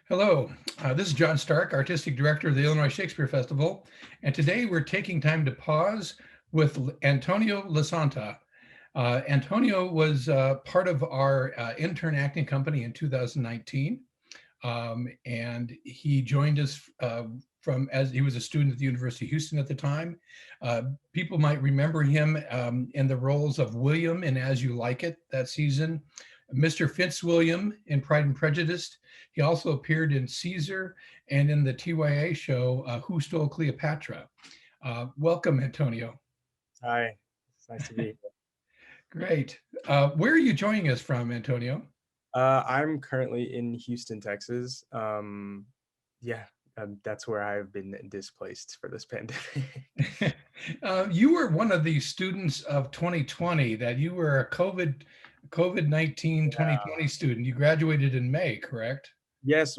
Hello, this is John Stark, Artistic Director of the Illinois Shakespeare Festival, and today we're taking time to pause with Antonio Lasanta. Antonio was part of our intern acting company in 2019, and he joined us from as he was a student at the University of Houston at the time. People might remember him in the roles of William in As You Like It that season, Mr. Fitzwilliam in Pride and Prejudice. He also appeared in Caesar and in the TYA show Who Stole Cleopatra. Welcome, Antonio. Hi, it's nice to be here. Great. Where are you joining us from, Antonio? I'm currently in Houston, Texas. Yeah, that's where I've been displaced for this pandemic. You were one of the students of 2020 that you were a COVID-19 Yeah. 2020 student. You graduated in May, correct? Yes,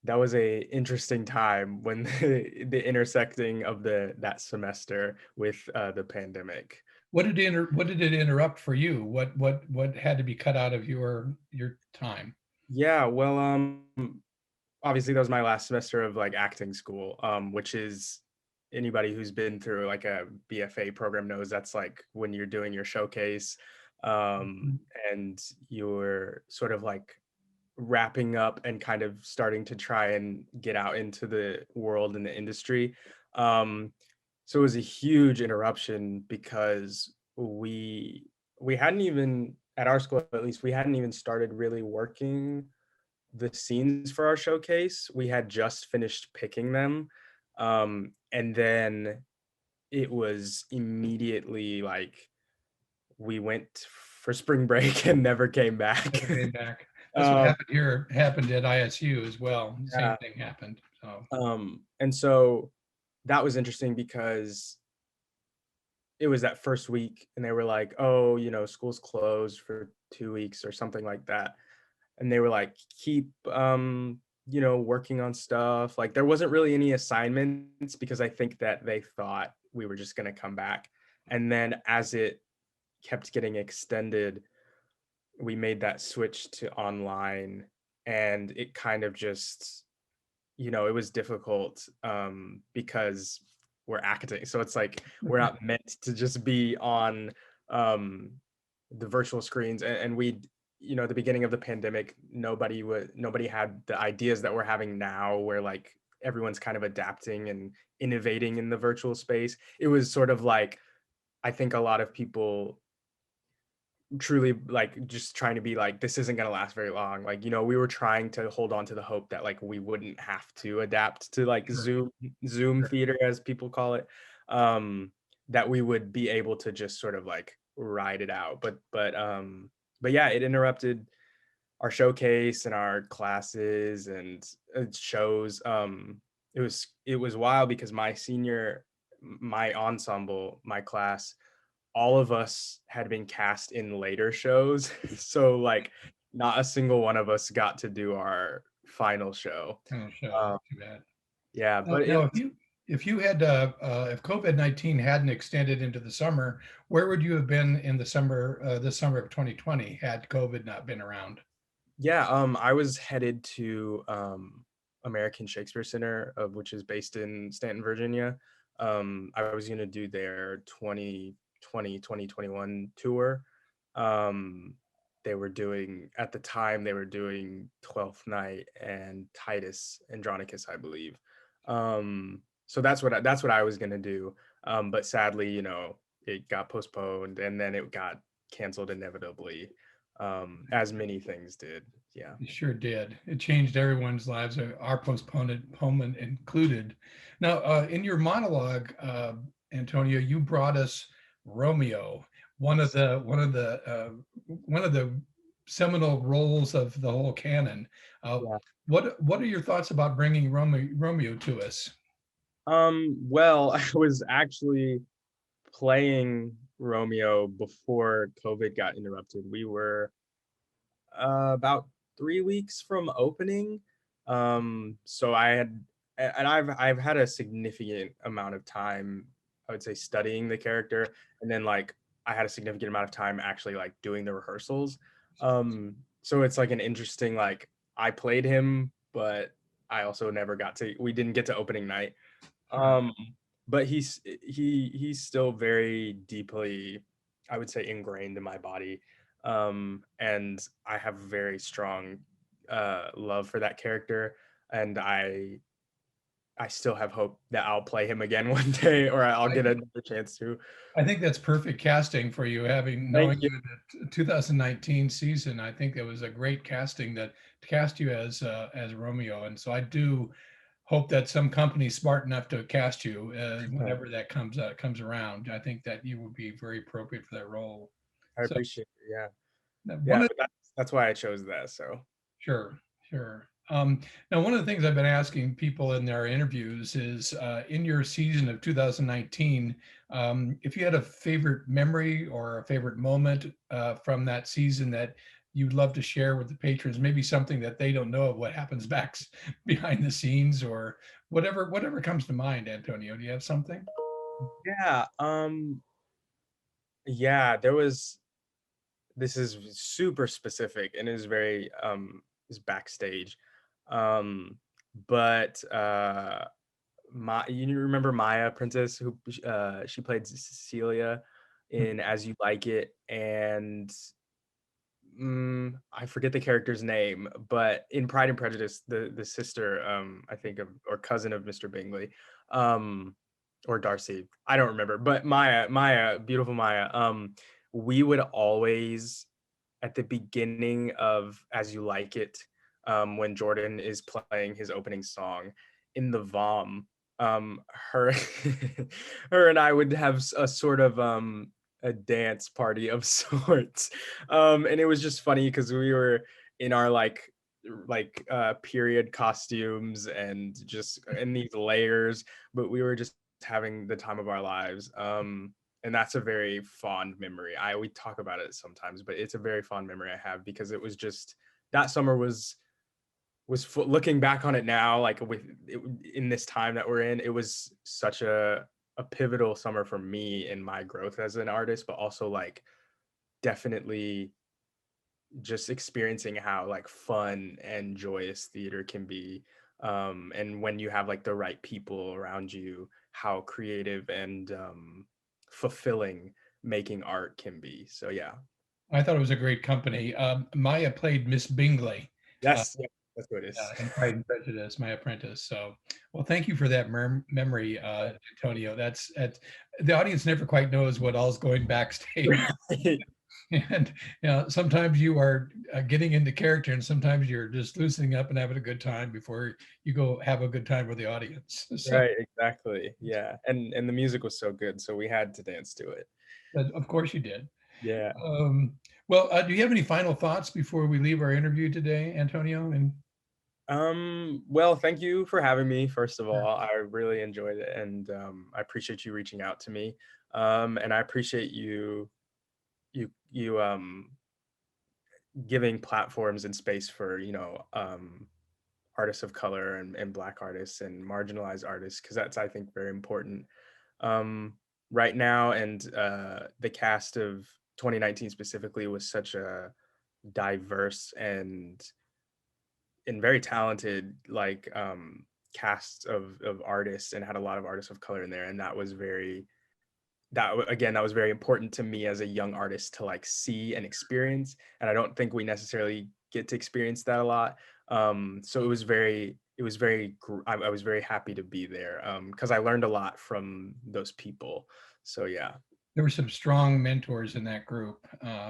that was a interesting time when the intersecting of that semester with the pandemic. What did it interrupt for you? What had to be cut out of your time? Yeah, well, obviously that was my last semester of like acting school, which is anybody who's been through like a BFA program knows that's like when you're doing your showcase, um, and you're sort of like wrapping up and kind of starting to try and get out into the world and the industry. Um, so it was a huge interruption because we hadn't even at our school, at least, we hadn't even started really working the scenes for our showcase. We had just finished picking them. And then it was immediately like we went for spring break and never came back. Never came back. That's what um, happened here, happened at ISU as well. The same yeah. thing happened. So And so that was interesting because it was that first week and they were like, oh, school's closed for 2 weeks or something like that. And they were like, keep working on stuff. Like there wasn't really any assignments because I think that they thought we were just going to come back. And then as it kept getting extended, we made that switch to online, and it kind of just, it was difficult, because we're acting, so it's like we're not meant to just be on um the virtual screens, and we, at the beginning of the pandemic, nobody had the ideas that we're having now, where like everyone's kind of adapting and innovating in the virtual space. It was sort of like, I think a lot of people truly like just trying to be like, this isn't going to last very long. Like, we were trying to hold on to the hope that like we wouldn't have to adapt to like sure, Zoom sure. theater, as people call it. um that we would be able to just sort of like ride it out. But yeah, it interrupted our showcase and our classes and shows. It was wild because my ensemble, my class, all of us had been cast in later shows. So like not a single one of us got to do our final show. Oh, so Um, too bad. yeah, Now, but it now, was, if you had if COVID-19 hadn't extended into the summer, where would you have been in the summer this summer of 2020 had COVID not been around? yeah, I was headed to American Shakespeare Center, which is based in Stanton, Virginia. I was going to do their 2021 tour. Um, they were doing, at the time, they were doing Twelfth Night and Titus Andronicus, I believe. So that's what I was going to do. But sadly, it got postponed and then it got canceled inevitably, as many things did. Yeah. It sure did. It changed everyone's lives, our postponement included. Now, in your monologue, Antonio, you brought us Romeo, Yes. one of the seminal roles of the whole canon. Uh, Yeah. what are your thoughts about bringing Romeo to us? Well, I was actually playing Romeo before COVID got interrupted. We were about 3 weeks from opening. So I had, and I've had a significant amount of time, I would say, studying the character, and then like I had a significant amount of time actually like doing the rehearsals. So it's like an interesting like I played him, but I also never we didn't get to opening night. Sure. But he's still very deeply, I would say, ingrained in my body. And I have very strong love for that character, and I still have hope that I'll play him again one day, or I'll get another chance to. I think that's perfect casting for you, knowing Thank you. you in the 2019 season. I think that was a great casting to cast you as Romeo, and so I do hope that some company's smart enough to cast you whenever that comes around. I think that you would be very appropriate for that role. I So appreciate it. Yeah. one Yeah, of but that's why I chose that. So Sure, sure. Now, one of the things I've been asking people in their interviews is in your season of 2019, if you had a favorite memory or a favorite moment from that season that you'd love to share with the patrons, maybe something that they don't know of what happens back behind the scenes or whatever comes to mind, Antonio. Do you have something? yeah, yeah, this is super specific and is very is backstage. Um, but you remember Maya Princess, who she played Cecilia in As You Like It, and I forget the character's name, but in Pride and Prejudice, the sister, I think of, or cousin of Mr. Bingley, or Darcy, I don't remember, but Maya, beautiful Maya. We would always, at the beginning of As You Like It, when Jordan is playing his opening song in the Vom, her her and I would have a sort of a dance party of sorts. And it was just funny because we were in our period costumes and just in these layers, but we were just having the time of our lives. And that's a very fond memory. We talk about it sometimes, but it's a very fond memory I have because it was just, that summer was looking back on it now, like in this time that we're in, it was such a pivotal summer for me in my growth as an artist, but also like definitely just experiencing how like fun and joyous theater can be. And when you have like the right people around you, how creative and fulfilling making art can be. So yeah. I thought it was a great company. Maya played Miss Bingley. Yes, yeah, that's what it is. In Pride and Prejudice, my apprentice. So, well, thank you for that memory, Antonio. That's the audience never quite knows what all's going backstage, and sometimes you are getting into character, and sometimes you're just loosening up and having a good time before you go have a good time with the audience. So, Right, exactly. Yeah, and the music was so good, so we had to dance to it. but of course you did. Yeah. Well, do you have any final thoughts before we leave our interview today, Antonio? And Well, thank you for having me, first of all. I really enjoyed it, and I appreciate you reaching out to me. And I appreciate you giving platforms and space for, artists of color and Black artists and marginalized artists, because that's, I think, very important right now. And the cast of 2019 specifically was such a diverse and very talented cast of artists, and had a lot of artists of color in there, and that was very important to me as a young artist to like see and experience, and I don't think we necessarily get to experience that a lot. So I was very happy to be there because I learned a lot from those people. So yeah. there were some strong mentors in that group.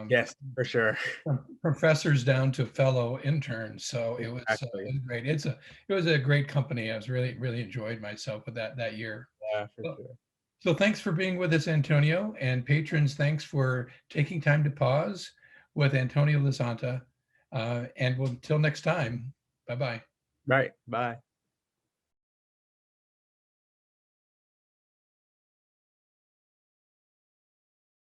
Yes, for sure. From professors down to fellow interns. So it was Exactly. great. It was a great company. I was really enjoyed myself with that year. Yeah, for So, sure. so thanks for being with us, Antonio, and patrons. Thanks for taking time to pause with Antonio Lasanta. And until next time, bye bye. Right. Bye.